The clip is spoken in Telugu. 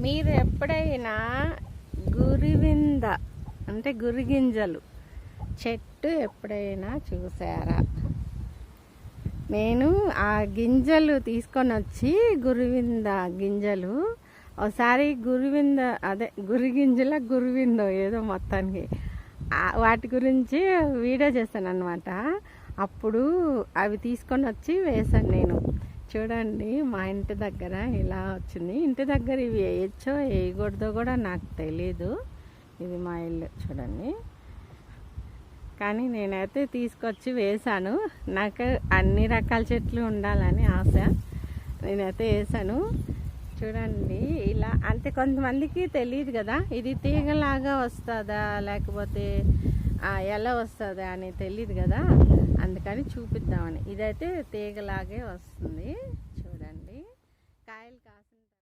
మీరు ఎప్పుడైనా గురివింద అంటే గురిగింజలు చెట్టు ఎప్పుడైనా చూసారా? నేను ఆ గింజలు తీసుకొని వచ్చి గురివింద గింజలు ఒకసారి గురివింద అదే గురిగింజల గురివిందో ఏదో మొత్తానికి వాటి గురించి వీడియో చేశాను అన్నమాట. అప్పుడు అవి తీసుకొని వచ్చి వేసాను నేను. చూడండి మా ఇంటి దగ్గర ఇలా వచ్చింది. ఇంటి దగ్గర ఇవి వేయచ్చో వేయకూడదో కూడా నాకు తెలీదు. ఇది మా ఇల్లు చూడండి. కానీ నేనైతే తీసుకొచ్చి వేసాను. నాకు అన్ని రకాల చెట్లు ఉండాలని ఆశ. నేనైతే వేసాను. చూడండి ఇలా. అంతే, కొంతమందికి తెలియదు కదా ఇది తీగలాగా వస్తుందా లేకపోతే ఎలా వస్తుందా అని తెలియదు కదా, అందుకని చూపిద్దామని. ఇదైతే తీగలాగే వస్తుంది.